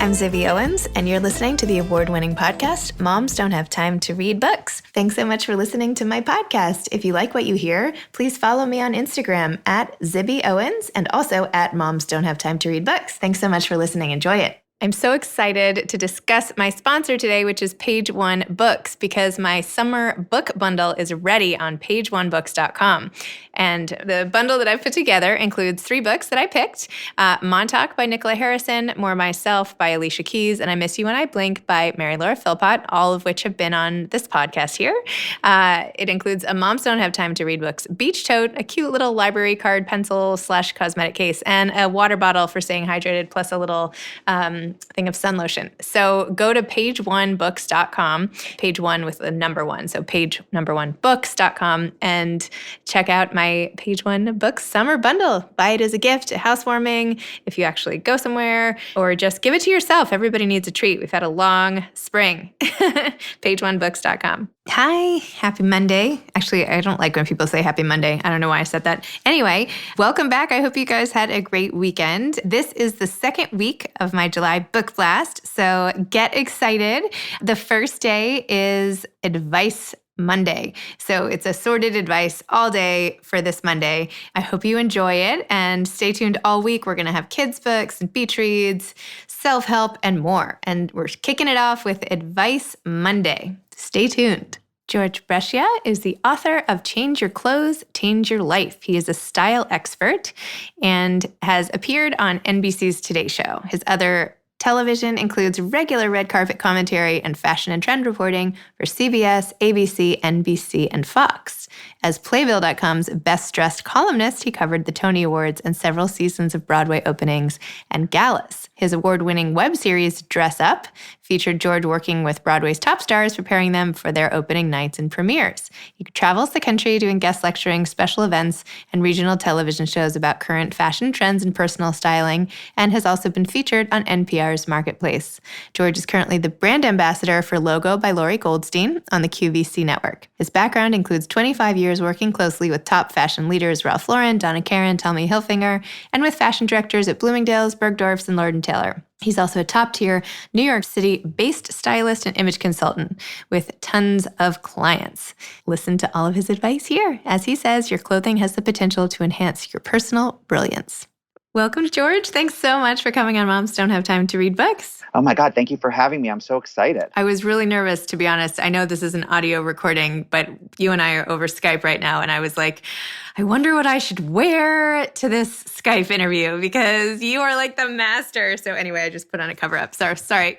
I'm Zibby Owens, and you're listening to the award-winning podcast, Moms Don't Have Time to Read Books. Thanks so much for listening to my podcast. If you like what you hear, please follow me on Instagram at Zibby Owens and also at Moms Don't Have Time to Read Books. Thanks so much for listening. Enjoy it. I'm so excited to discuss my sponsor today, which is Page One Books, because my summer book bundle is ready on pageonebooks.com. And the bundle that I've put together includes 3 books that I picked, Montauk by Nicola Harrison, More Myself by Alicia Keys, and I Miss You When I Blink by Mary Laura Philpott, all of which have been on this podcast here. It includes a Moms Don't Have Time to Read Books beach tote, a cute little library card pencil / cosmetic case, and a water bottle for staying hydrated, plus a little thing of sun lotion. So go to pageonebooks.com, page one with the number 1, so pageonebooks.com, and check out my Page One Books summer bundle. Buy it as a gift, a housewarming, if you actually go somewhere, or just give it to yourself. Everybody needs a treat. We've had a long spring. pageonebooks.com. Hi, happy Monday. Actually, I don't like when people say happy Monday. I don't know why I said that. Anyway, welcome back. I hope you guys had a great weekend. This is the second week of my July book blast, so get excited. The first day is Advice Monday. So it's assorted advice all day for this Monday. I hope you enjoy it and stay tuned all week. We're going to have kids books and beach reads, self-help, and more. And we're kicking it off with Advice Monday. Stay tuned. George Brescia is the author of Change Your Clothes, Change Your Life. He is a style expert and has appeared on NBC's Today Show. His other television includes regular red carpet commentary and fashion and trend reporting for CBS, ABC, NBC, and Fox. As Playbill.com's best-dressed columnist, he covered the Tony Awards and several seasons of Broadway openings and galas. His award-winning web series, Dress Up, featured George working with Broadway's top stars, preparing them for their opening nights and premieres. He travels the country doing guest lecturing, special events, and regional television shows about current fashion trends and personal styling, and has also been featured on NPR's Marketplace. George is currently the brand ambassador for Logo by Lori Goldstein on the QVC network. His background includes 25 years working closely with top fashion leaders Ralph Lauren, Donna Karan, Tommy Hilfiger, and with fashion directors at Bloomingdale's, Bergdorf's, and Lord & Taylor. He's also a top-tier New York City-based stylist and image consultant with tons of clients. Listen to all of his advice here. As he says, your clothing has the potential to enhance your personal brilliance. Welcome, George. Thanks so much for coming on Moms Don't Have Time to Read Books. Oh my God, thank you for having me. I'm so excited. I was really nervous, to be honest. I know this is an audio recording, but you and I are over Skype right now. And I was like, I wonder what I should wear to this Skype interview because you are like the master. So anyway, I just put on a cover up. Sorry.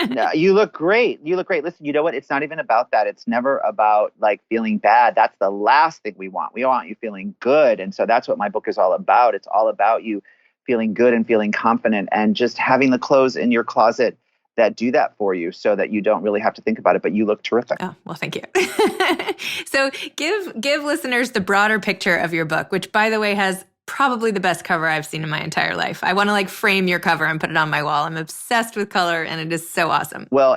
No, you look great. You look great. Listen, you know what? It's not even about that. It's never about like feeling bad. That's the last thing we want. We want you feeling good. And so that's what my book is all about. It's all about you feeling good and feeling confident and just having the clothes in your closet that do that for you so that you don't really have to think about it, but you look terrific. Oh, well, thank you. So give listeners the broader picture of your book, which, by the way, has probably the best cover I've seen in my entire life. I want to frame your cover and put it on my wall. I'm obsessed with color and it is so awesome. Well,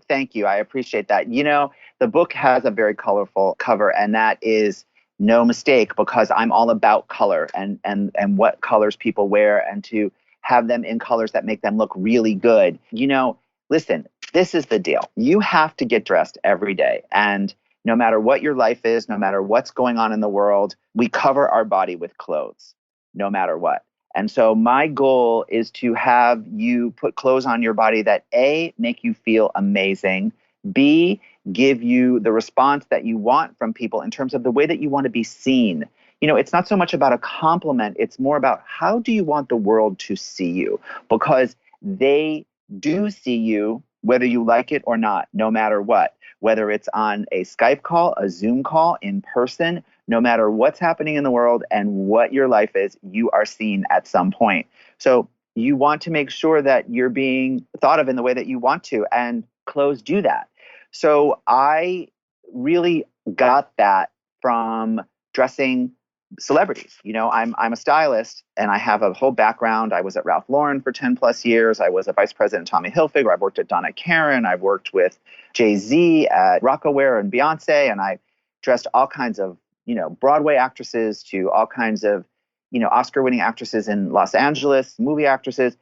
thank you. I appreciate that. You know, the book has a very colorful cover and that is no mistake because I'm all about color and what colors people wear and to have them in colors that make them look really good. You know, listen, this is the deal. You have to get dressed every day. And no matter what your life is, no matter what's going on in the world, we cover our body with clothes, no matter what. And so my goal is to have you put clothes on your body that A, make you feel amazing, B, give you the response that you want from people in terms of the way that you want to be seen. You know, it's not so much about a compliment. It's more about how do you want the world to see you? Because they do see you whether you like it or not, no matter what. Whether it's on a Skype call, a Zoom call, in person, no matter what's happening in the world and what your life is, you are seen at some point. So you want to make sure that you're being thought of in the way that you want to, and clothes do that. So I really got that from dressing celebrities. You know, I'm a stylist and I have a whole background. I was at Ralph Lauren for 10 plus years. I was a vice president of Tommy Hilfiger. I've worked at Donna Karan. I've worked with Jay-Z at Rocawear and Beyonce. And I dressed all kinds of, you know, Broadway actresses to all kinds of, you know, Oscar winning actresses in Los Angeles, movie actresses.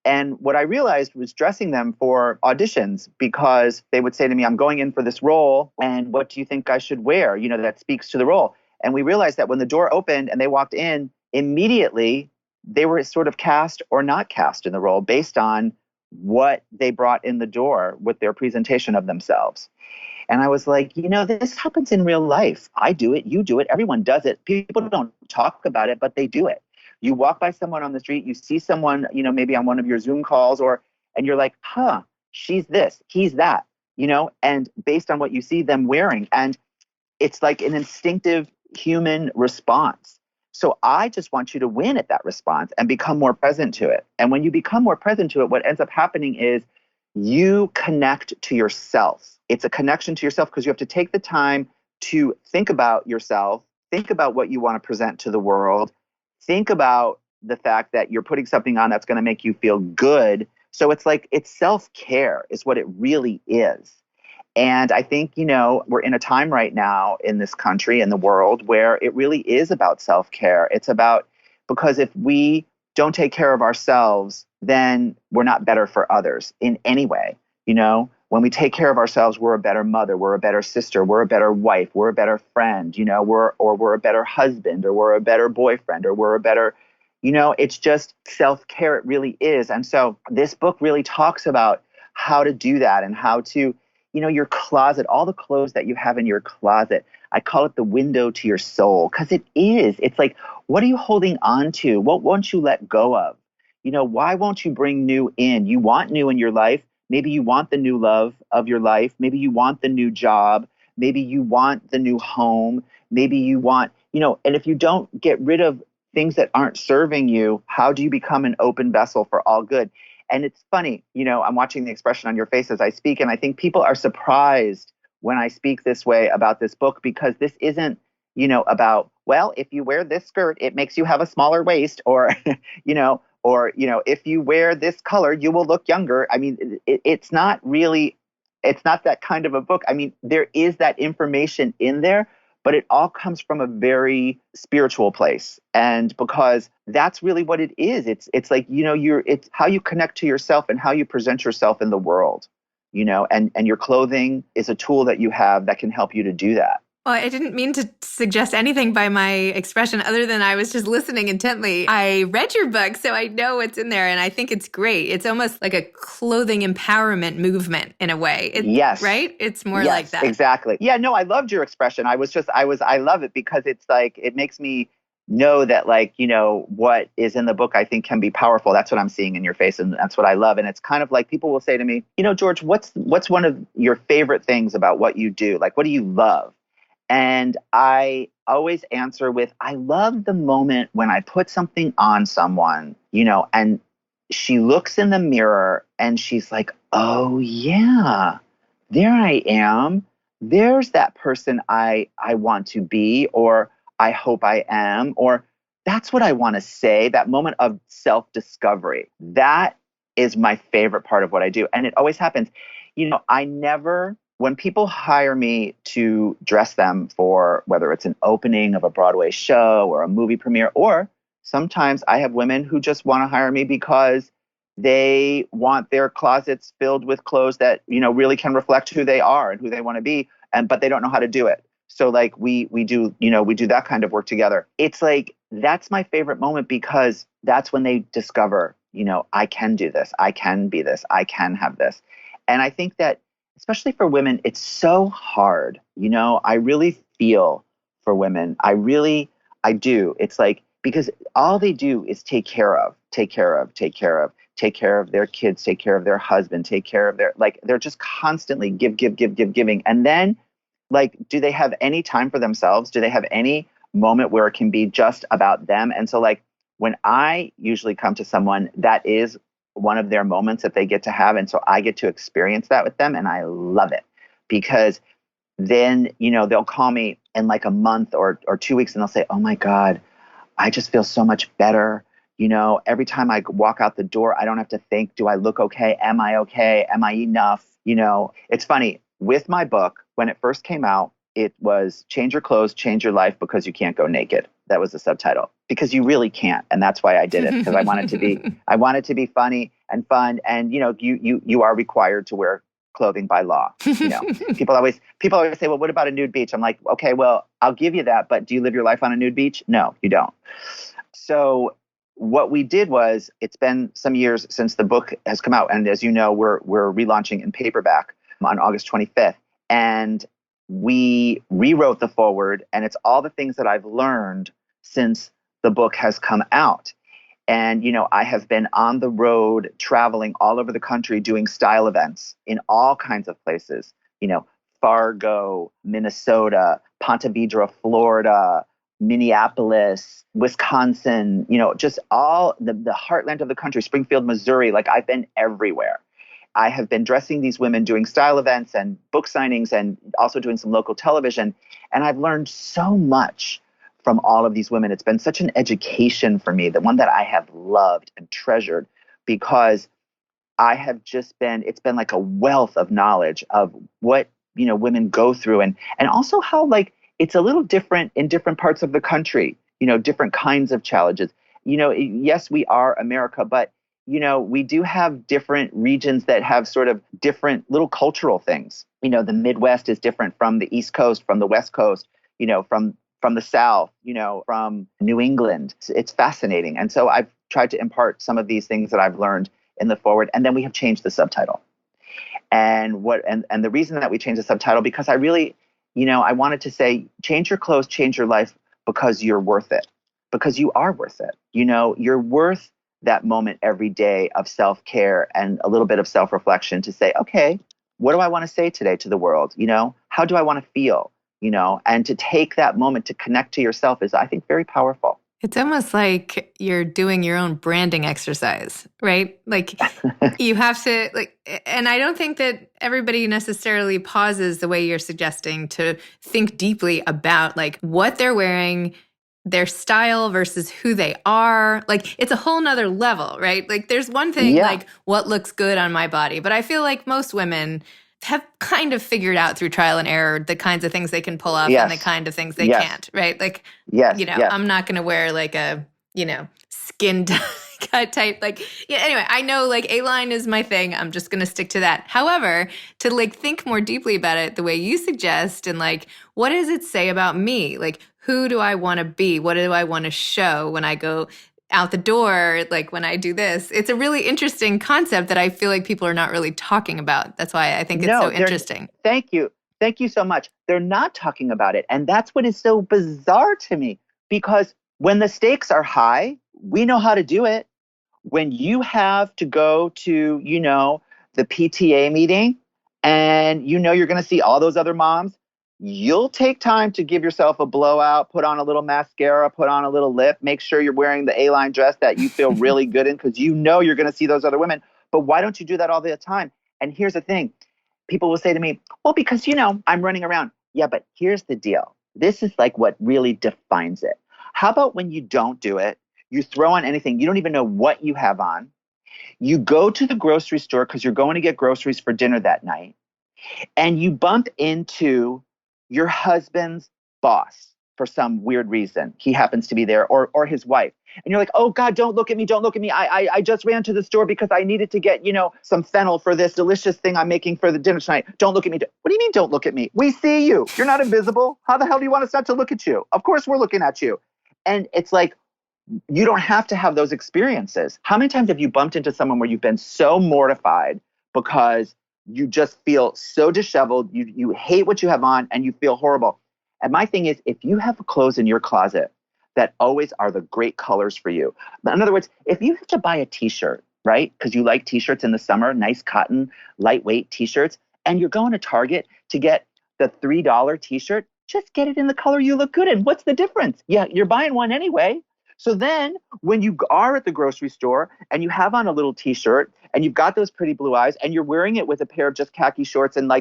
And what I realized was dressing them for auditions, because they would say to me, I'm going in for this role, and what do you think I should wear? That speaks to the role. And we realized that when the door opened and they walked in, immediately they were sort of cast or not cast in the role based on what they brought in the door with their presentation of themselves. And I was like, this happens in real life. I do it. You do it. Everyone does it. People don't talk about it, but they do it. You walk by someone on the street, you see someone, maybe on one of your Zoom calls, and you're like, she's this, he's that, and based on what you see them wearing. And it's like an instinctive human response. So I just want you to win at that response and become more present to it. And when you become more present to it, what ends up happening is you connect to yourself. It's a connection to yourself because you have to take the time to think about yourself, think about what you want to present to the world, think about the fact that you're putting something on that's going to make you feel good. So it's like, it's self-care is what it really is. And I think, we're in a time right now in this country and the world where it really is about self-care. It's about, because if we don't take care of ourselves, then we're not better for others in any way. When we take care of ourselves, we're a better mother, we're a better sister, we're a better wife, we're a better friend, we're a better husband, or we're a better boyfriend, or we're a better, it's just self-care. It really is. And so this book really talks about how to do that and how to, your closet, all the clothes that you have in your closet. I call it the window to your soul, because it is. It's like, what are you holding on to? What won't you let go of? Why won't you bring new in? You want new in your life. Maybe you want the new love of your life. Maybe you want the new job. Maybe you want the new home. Maybe you want, and if you don't get rid of things that aren't serving you, how do you become an open vessel for all good? And it's funny, I'm watching the expression on your face as I speak, and I think people are surprised when I speak this way about this book, because this isn't, about, well, if you wear this skirt, it makes you have a smaller waist, or, if you wear this color, you will look younger. I mean, it's not that kind of a book. I mean, there is that information in there, but it all comes from a very spiritual place. And because that's really what it is. It's like, it's how you connect to yourself and how you present yourself in the world, and your clothing is a tool that you have that can help you to do that. Well, I didn't mean to suggest anything by my expression other than I was just listening intently. I read your book, so I know what's in there, and I think it's great. It's almost like a clothing empowerment movement in a way. Yes. Right? It's more like that. Exactly. Yeah, no, I loved your expression. I love it because it's like, it makes me know that, like, what is in the book, I think, can be powerful. That's what I'm seeing in your face, and that's what I love. And it's kind of like, people will say to me, George, what's one of your favorite things about what you do? Like, what do you love? And I always answer with, I love the moment when I put something on someone, and she looks in the mirror and she's like, oh yeah, there I am. There's that person I want to be, or I hope I am, or that's what I want to say. That moment of self-discovery, that is my favorite part of what I do. And it always happens. When people hire me to dress them for, whether it's an opening of a Broadway show or a movie premiere, or sometimes I have women who just want to hire me because they want their closets filled with clothes that, really can reflect who they are and who they want to be, but they don't know how to do it. So like we do that kind of work together. It's like, that's my favorite moment, because that's when they discover, I can do this, I can be this, I can have this. And I think that, especially for women, it's so hard. I really feel for women. I do. It's like, because all they do is take care of their kids, take care of their husband, take care of they're just constantly giving. And then, like, do they have any time for themselves? Do they have any moment where it can be just about them? And so, like, when I usually come to someone, that is one of their moments that they get to have. And so I get to experience that with them. And I love it, because then, they'll call me in like a month or 2 weeks, and they'll say, oh my God, I just feel so much better. Every time I walk out the door, I don't have to think, do I look okay? Am I okay? Am I enough? It's funny, with my book, when it first came out, it was Change Your Clothes, Change Your Life, because you can't go naked. That was the subtitle, because you really can't. And that's why I did it, because I wanted to be funny. and fun. And, you are required to wear clothing by law. People always say, well, what about a nude beach? I'm like, okay, well, I'll give you that. But do you live your life on a nude beach? No, you don't. So what we did was, it's been some years since the book has come out. And as you know, we're relaunching in paperback on August 25th. And we rewrote the foreword, and it's all the things that I've learned since the book has come out. And, I have been on the road traveling all over the country doing style events in all kinds of places, Fargo, Minnesota, Ponte Vedra, Florida, Minneapolis, Wisconsin, just all the heartland of the country, Springfield, Missouri. Like, I've been everywhere. I have been dressing these women, doing style events and book signings, and also doing some local television. And I've learned so much from all of these women. It's been such an education for me, the one that I have loved and treasured, because I have it's been like a wealth of knowledge of what, women go through, and also how, like, it's a little different in different parts of the country, different kinds of challenges. Yes, we are America, but, we do have different regions that have sort of different little cultural things. The Midwest is different from the East Coast, from the West Coast, from the South, from New England. It's fascinating. And so I've tried to impart some of these things that I've learned in the forward. And then we have changed the subtitle. And the reason that we changed the subtitle, because I really, I wanted to say, change your clothes, change your life, because you're worth it, because you are worth it. You're worth that moment every day of self-care and a little bit of self-reflection to say, okay, what do I want to say today to the world? How do I want to feel? And to take that moment to connect to yourself is, I think, very powerful. It's almost like you're doing your own branding exercise, right? Like, you have to, like, and I don't think that everybody necessarily pauses the way you're suggesting to think deeply about, like, what they're wearing, their style versus who they are. Like, it's a whole nother level, right? Like, there's one thing, like, what looks good on my body, but I feel like most women have kind of figured out through trial and error the kinds of things they can pull off and the kind of things they can't, right? Like, I'm not going to wear like a, skin cut type. Like, anyway, I know, like, A-line is my thing. I'm just going to stick to that. However, to, like, think more deeply about it the way you suggest, and, like, what does it say about me? Like, who do I want to be? What do I want to show when I go out the door, like when I do this? It's a really interesting concept that I feel like people are not really talking about. That's why I think it's so interesting. Thank you. Thank you so much. They're not talking about it. And that's what is so bizarre to me, because when the stakes are high, we know how to do it. When you have to go to, the PTA meeting, and you're going to see all those other moms, you'll take time to give yourself a blowout, put on a little mascara, put on a little lip, make sure you're wearing the A-line dress that you feel really good in, because you're going to see those other women. But why don't you do that all the time? And here's the thing. People will say to me, well, because, I'm running around. Yeah, but here's the deal. This is like what really defines it. How about when you don't do it, you throw on anything, you don't even know what you have on. You go to the grocery store because you're going to get groceries for dinner that night, and you bump into your husband's boss for some weird reason. He happens to be there, or his wife. And you're like, oh God, don't look at me. Don't look at me. I just ran to the store because I needed to get, some fennel for this delicious thing I'm making for the dinner tonight. Don't look at me. What do you mean don't look at me? We see you. You're not invisible. How the hell do you want us not to look at you? Of course we're looking at you. And it's like, you don't have to have those experiences. How many times have you bumped into someone where you've been so mortified because you just feel so disheveled, you hate what you have on, and you feel horrible? And my thing is, if you have clothes in your closet that always are the great colors for you. In other words, if you have to buy a t-shirt, right? Because you like t-shirts in the summer, nice cotton, lightweight t-shirts, and you're going to Target to get the $3 t-shirt, just get it in the color you look good in. What's the difference? Yeah, you're buying one anyway. So then when you are at the grocery store and you have on a little t-shirt and you've got those pretty blue eyes and you're wearing it with a pair of just khaki shorts and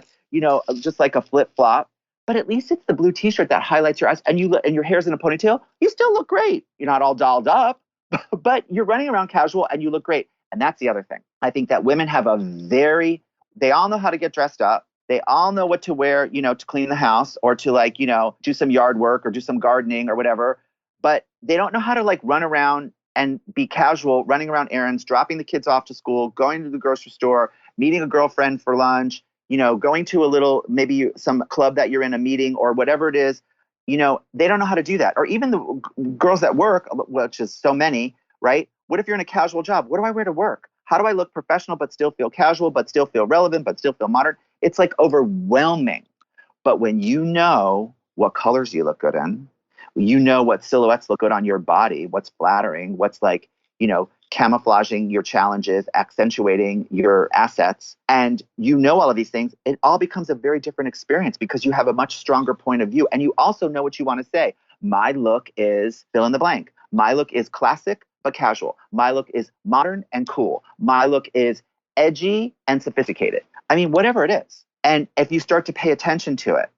just like a flip flop, but at least it's the blue t-shirt that highlights your eyes, and your hair's in a ponytail, you still look great. You're not all dolled up, but you're running around casual and you look great. And that's the other thing. I think that women have they all know how to get dressed up. They all know what to wear, to clean the house or to do some yard work or do some gardening or whatever. But they don't know how to run around and be casual, running around errands, dropping the kids off to school, going to the grocery store, meeting a girlfriend for lunch, going to a little, maybe some club that you're in, a meeting or whatever it is, they don't know how to do that. Or even the girls that work, which is so many, right? What if you're in a casual job? What do I wear to work? How do I look professional, but still feel casual, but still feel relevant, but still feel modern? It's like overwhelming. But when you know what colors you look good in, what silhouettes look good on your body, what's flattering, what's like, camouflaging your challenges, accentuating your assets, and all of these things, it all becomes a very different experience because you have a much stronger point of view. And you also know what you want to say. My look is fill in the blank. My look is classic but casual. My look is modern and cool. My look is edgy and sophisticated. I mean, whatever it is. And if you start to pay attention to it,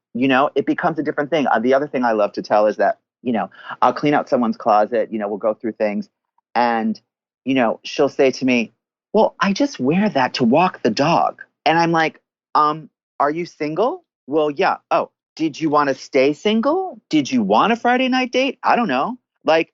it becomes a different thing. The other thing I love to tell is that, I'll clean out someone's closet, we'll go through things, and, she'll say to me, well, I just wear that to walk the dog. And I'm like, are you single? Well, yeah. Oh, did you want to stay single? Did you want a Friday night date? I don't know. Like,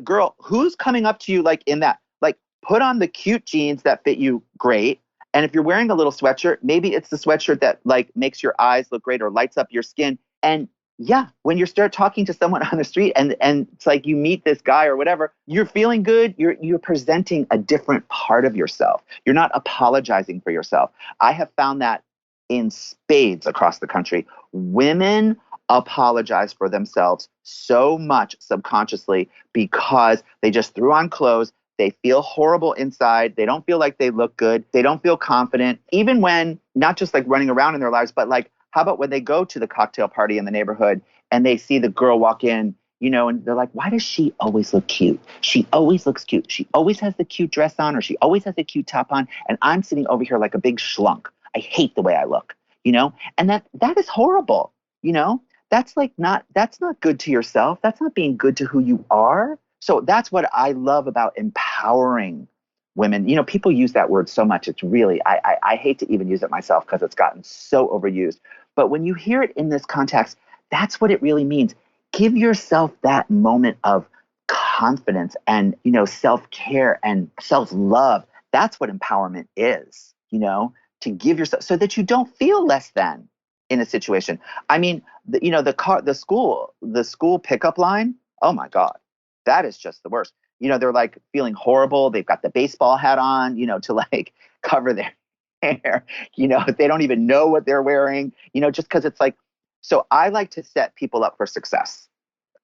girl, who's coming up to you like in that? Like, put on the cute jeans that fit you great. And if you're wearing a little sweatshirt, maybe it's the sweatshirt that like makes your eyes look great or lights up your skin. And yeah, when you start talking to someone on the street and it's like you meet this guy or whatever, you're feeling good. You're presenting a different part of yourself. You're not apologizing for yourself. I have found that in spades across the country. Women apologize for themselves so much subconsciously because they just threw on clothes. They feel horrible inside. They don't feel like they look good. They don't feel confident, even when not just like running around in their lives, but like, how about when they go to the cocktail party in the neighborhood and they see the girl walk in, and they're like, why does she always look cute? She always looks cute. She always has the cute dress on, or she always has the cute top on. And I'm sitting over here like a big schlunk. I hate the way I look, and that is horrible. That's not good to yourself. That's not being good to who you are. So that's what I love about empowering women. People use that word so much. It's really, I hate to even use it myself because it's gotten so overused. But when you hear it in this context, that's what it really means. Give yourself that moment of confidence and, self-care and self-love. That's what empowerment is, to give yourself so that you don't feel less than in a situation. I mean, the school pickup line, oh my God, that is just the worst. They're like feeling horrible. They've got the baseball hat on, to like cover their hair. They don't even know what they're wearing, just because it's like, so I like to set people up for success.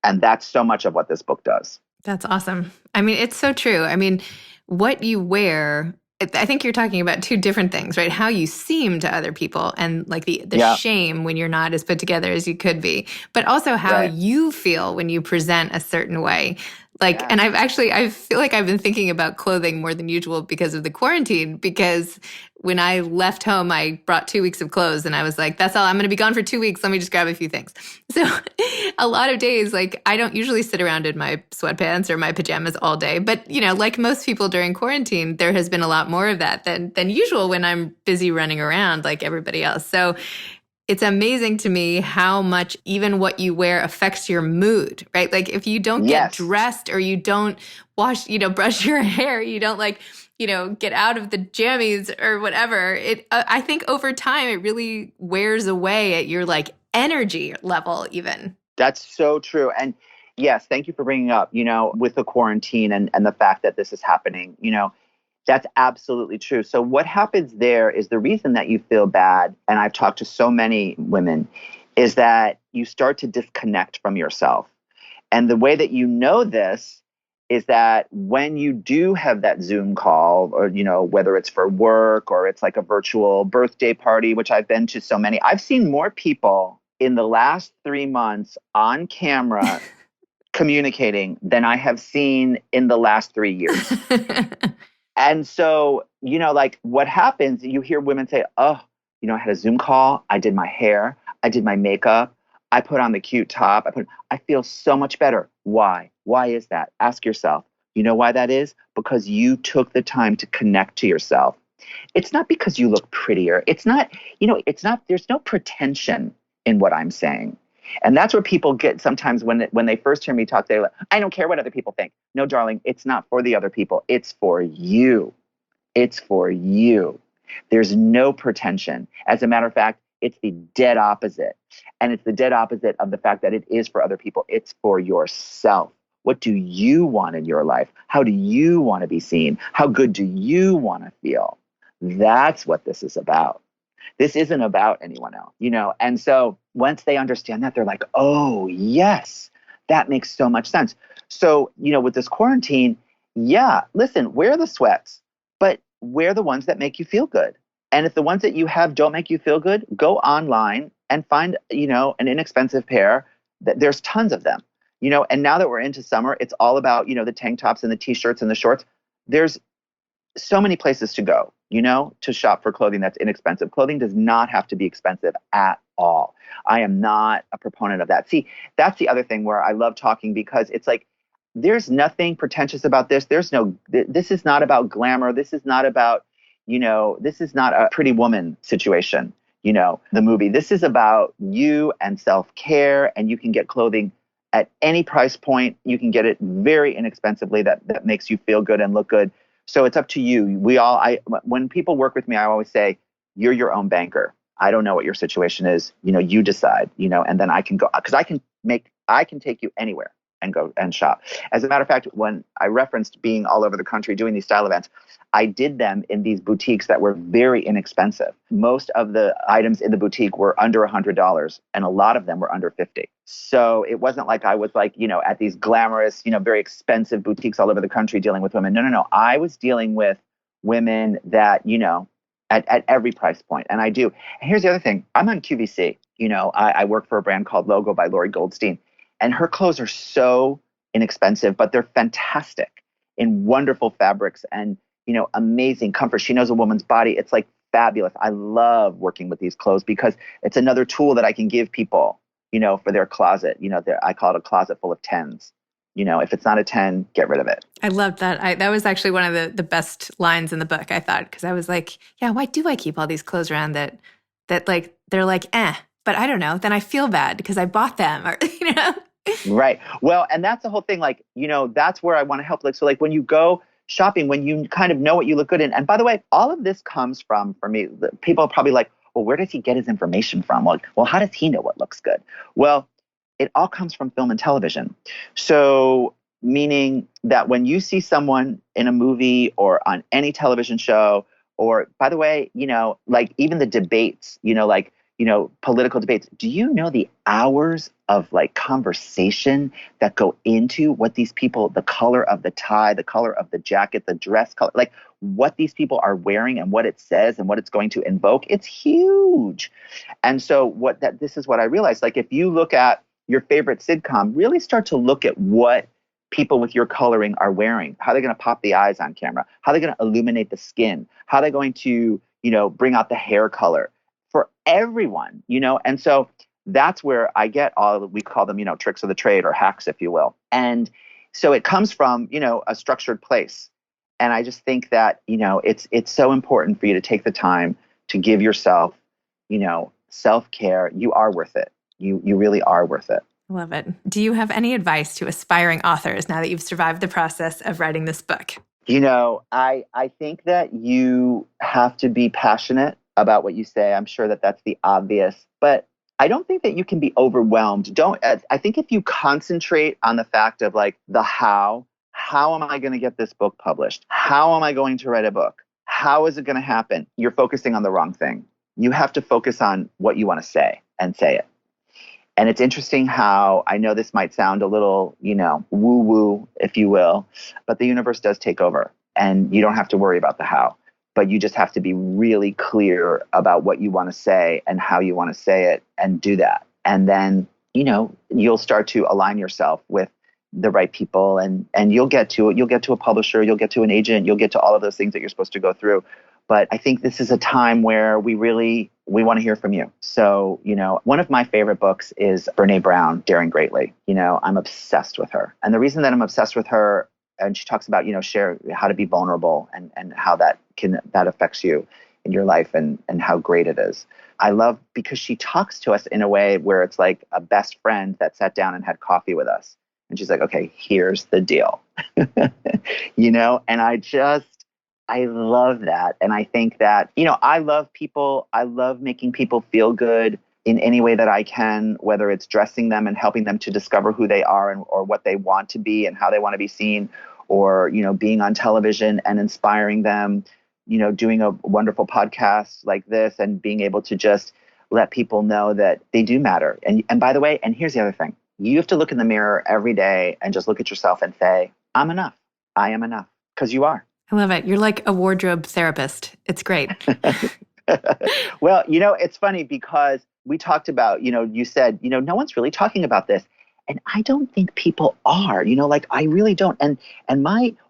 And that's so much of what this book does. That's awesome. I mean, it's so true. I mean, what you wear, I think you're talking about two different things, right? How you seem to other people and like the shame when you're not as put together as you could be, but also how you feel when you present a certain way. Like, and I feel like I've been thinking about clothing more than usual because of the quarantine, because when I left home, I brought 2 weeks of clothes and I was like, that's all, I'm going to be gone for 2 weeks. Let me just grab a few things. So a lot of days, like I don't usually sit around in my sweatpants or my pajamas all day, but like most people during quarantine, there has been a lot more of that than usual when I'm busy running around like everybody else. So it's amazing to me how much even what you wear affects your mood, right? Like if you don't get dressed or you don't wash, brush your hair, you don't get out of the jammies or whatever, I think over time it really wears away at your like energy level even. That's so true. And yes, thank you for bringing up, with the quarantine and the fact that this is happening, that's absolutely true. So what happens there is the reason that you feel bad, and I've talked to so many women, is that you start to disconnect from yourself. And the way that you know this is that when you do have that Zoom call or, whether it's for work or it's like a virtual birthday party, which I've been to so many, I've seen more people in the last 3 months on camera communicating than I have seen in the last 3 years. And so, like what happens, you hear women say, oh, I had a Zoom call. I did my hair. I did my makeup. I put on the cute top. I feel so much better. Why? Why is that? Ask yourself. You know why that is? Because you took the time to connect to yourself. It's not because you look prettier. It's not, there's no pretension in what I'm saying. And that's where people get sometimes when they first hear me talk, they're like, I don't care what other people think. No, darling, it's not for the other people. It's for you. It's for you. There's no pretension. As a matter of fact, it's the dead opposite. And it's the dead opposite of the fact that it is for other people. It's for yourself. What do you want in your life? How do you want to be seen? How good do you want to feel? That's what this is about. This isn't about anyone else, you know? And so once they understand that, they're like, oh, yes, that makes so much sense. So, you know, with this quarantine, yeah, listen, wear the sweats, but wear the ones that make you feel good. And if the ones that you have don't make you feel good, go online and find, you know, an inexpensive pair. There's tons of them, you know, and now that we're into summer, it's all about, you know, the tank tops and the t-shirts and the shorts. There's so many places to go, you know, to shop for clothing that's inexpensive. Clothing does not have to be expensive at all. I am not a proponent of that. See, that's the other thing where I love talking, because it's like, there's nothing pretentious about this. This is not about glamour. This is not about, you know, this is not a Pretty Woman situation, you know, the movie. This is about you and self-care, and you can get clothing at any price point. You can get it very inexpensively that makes you feel good and look good. So it's up to you. When people work with me, I always say, you're your own banker. I don't know what your situation is. You know, you decide, you know, and then I can go, because I can take you anywhere and go and shop. As a matter of fact, when I referenced being all over the country doing these style events, I did them in these boutiques that were very inexpensive. Most of the items in the boutique were under $100, and a lot of them were under $50. So it wasn't like I was like, you know, at these glamorous, you know, very expensive boutiques all over the country dealing with women. No. I was dealing with women that, you know, at every price point. And I do. And here's the other thing. I'm on QVC. You know, I work for a brand called Logo by Lori Goldstein. And her clothes are so inexpensive, but they're fantastic in wonderful fabrics and, you know, amazing comfort. She knows a woman's body. It's like fabulous. I love working with these clothes because it's another tool that I can give people, you know, for their closet. You know, I call it a closet full of 10s. You know, if it's not a 10, get rid of it. I loved that. That was actually one of the best lines in the book, I thought, because I was like, yeah, why do I keep all these clothes around that like, they're like, but I don't know. Then I feel bad because I bought them, or, you know. Right. Well, and that's the whole thing. Like, you know, that's where I want to help. Like, so like when you go shopping, when you kind of know what you look good in. And by the way, all of this comes from, for me, people are probably like, well, where does he get his information from? Like, well, how does he know what looks good? Well, it all comes from film and television. So meaning that when you see someone in a movie or on any television show, or by the way, you know, like even the debates, you know, like, you know, political debates, do you know the hours of like conversation that go into what these people, the color of the tie, the color of the jacket, the dress color, like what these people are wearing and what it says and what it's going to invoke? It's huge. And so this is what I realized. Like if you look at your favorite sitcom, really start to look at what people with your coloring are wearing. How they're going to pop the eyes on camera, how they're going to illuminate the skin, how they're going to, you know, bring out the hair color for everyone, you know? And so that's where I get we call them, you know, tricks of the trade or hacks, if you will. And so it comes from, you know, a structured place. And I just think that, you know, it's so important for you to take the time to give yourself, you know, self-care. You are worth it. You really are worth it. Love it. Do you have any advice to aspiring authors now that you've survived the process of writing this book? You know, I think that you have to be passionate about what you say. I'm sure that that's the obvious, but I don't think that you can be overwhelmed. I think if you concentrate on the fact of like the how am I going to get this book published? How am I going to write a book? How is it going to happen? You're focusing on the wrong thing. You have to focus on what you want to say and say it. And it's interesting how, I know this might sound a little, you know, woo-woo, if you will, but the universe does take over and you don't have to worry about the how, but you just have to be really clear about what you want to say and how you want to say it and do that. And then, you know, you'll start to align yourself with the right people and you'll get to a publisher, you'll get to an agent, you'll get to all of those things that you're supposed to go through. But I think this is a time where we want to hear from you. So, you know, one of my favorite books is Brené Brown, Daring Greatly. You know, I'm obsessed with her. And the reason that I'm obsessed with her, and she talks about, you know, share how to be vulnerable and how that affects you in your life and how great it is. I love because she talks to us in a way where it's like a best friend that sat down and had coffee with us. And she's like, okay, here's the deal, and I love that. And I think that, I love people. I love making people feel good in any way that I can, whether it's dressing them and helping them to discover who they are or what they want to be and how they want to be seen, or, being on television and inspiring them, doing a wonderful podcast like this and being able to just let people know that they do matter. And by the way, and here's the other thing, you have to look in the mirror every day and just look at yourself and say, I'm enough. I am enough, because you are. I love it. You're like a wardrobe therapist. It's great. Well, it's funny because we talked about, you said, no one's really talking about this. And I don't think people are, I really don't. And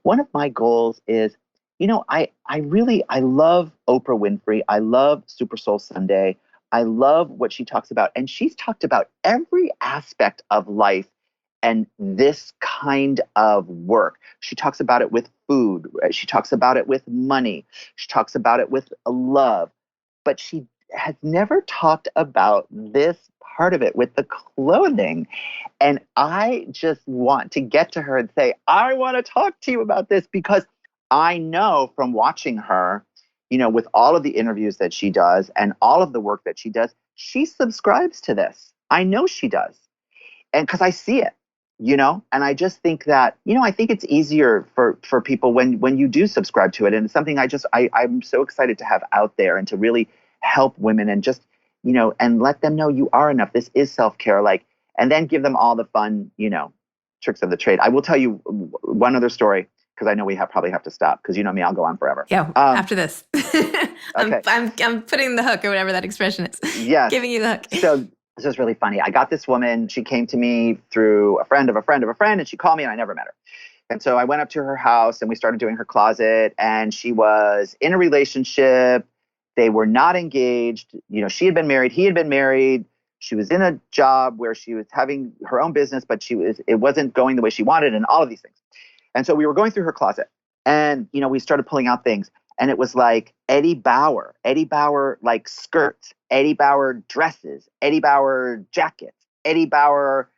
one of my goals is, I love Oprah Winfrey. I love Super Soul Sunday. I love what she talks about. And she's talked about every aspect of life and this kind of work. She talks about it with food. She talks about it with money. She talks about it with love. But she has never talked about this part of it with the clothing. And I just want to get to her and say, I want to talk to you about this, because I know from watching her, with all of the interviews that she does and all of the work that she does, she subscribes to this. I know she does. And because I see it, and I just think that, I think it's easier for people when you do subscribe to it. And it's something I'm so excited to have out there and to really help women and just, and let them know you are enough. This is self-care, and then give them all the fun, tricks of the trade. I will tell you one other story, because I know we probably have to stop, because me, I'll go on forever. Yeah, after this. Okay. I'm putting the hook, or whatever that expression is. Yes. Giving you the hook. So this is really funny. I got this woman. She came to me through a friend of a friend of a friend, and she called me, and I never met her. And so I went up to her house, and we started doing her closet, and she was in a relationship. They were not engaged. She had been married. He had been married. She was in a job where she was having her own business, but it wasn't going the way she wanted, and all of these things. And so we were going through her closet, and, we started pulling out things, and it was like Eddie Bauer like skirts, Eddie Bauer dresses, Eddie Bauer jackets, Eddie Bauer,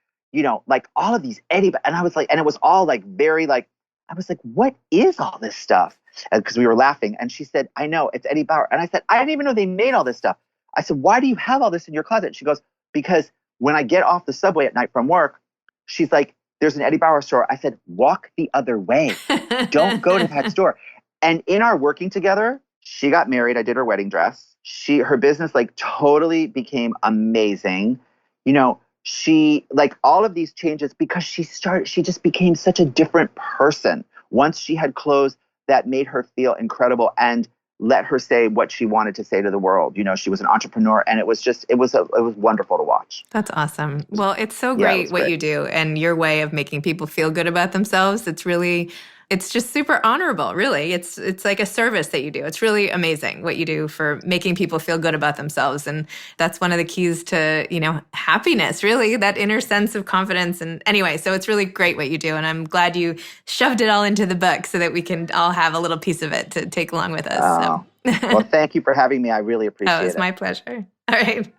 like all of these and I was like, and it was all like very like, I was like, what is all this stuff? Because we were laughing, and she said, I know, it's Eddie Bauer. And I said, I didn't even know they made all this stuff. I said, why do you have all this in your closet? And she goes, because when I get off the subway at night from work, she's like, there's an Eddie Bauer store. I said, walk the other way. Don't go to that store. And in our working together, she got married. I did her wedding dress. Her business totally became amazing. She all of these changes, because she just became such a different person once she had clothes that made her feel incredible and let her say what she wanted to say to the world. She was an entrepreneur, and it was wonderful to watch. That's awesome. Well, it's so great what you do, and your way of making people feel good about themselves. It's just super honorable, really. It's like a service that you do. It's really amazing what you do for making people feel good about themselves. And that's one of the keys to, happiness, really, that inner sense of confidence. And anyway, so it's really great what you do. And I'm glad you shoved it all into the book so that we can all have a little piece of it to take along with us. Oh. Well, thank you for having me. I really appreciate it. Oh, it's my pleasure. All right.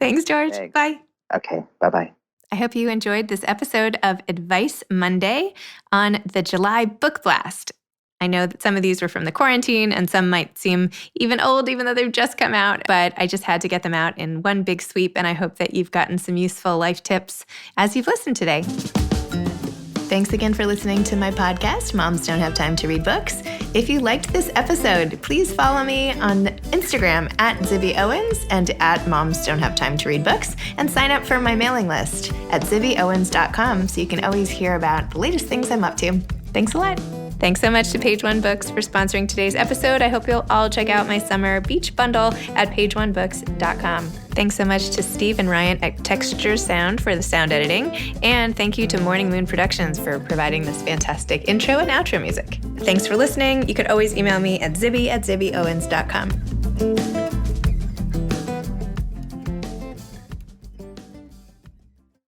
Thanks, George. Thanks. Bye. Okay. Bye-bye. I hope you enjoyed this episode of Advice Monday on the July Book Blast. I know that some of these were from the quarantine and some might seem even old, even though they've just come out, but I just had to get them out in one big sweep, and I hope that you've gotten some useful life tips as you've listened today. Thanks again for listening to my podcast, Moms Don't Have Time to Read Books. If you liked this episode, please follow me on Instagram at Zibby Owens and at Moms Don't Have Time to Read Books, and sign up for my mailing list at zibbyowens.com so you can always hear about the latest things I'm up to. Thanks a lot. Thanks so much to Page One Books for sponsoring today's episode. I hope you'll all check out my summer beach bundle at pageonebooks.com. Thanks so much to Steve and Ryan at Texture Sound for the sound editing. And thank you to Morning Moon Productions for providing this fantastic intro and outro music. Thanks for listening. You could always email me at zibby@zibbyowens.com.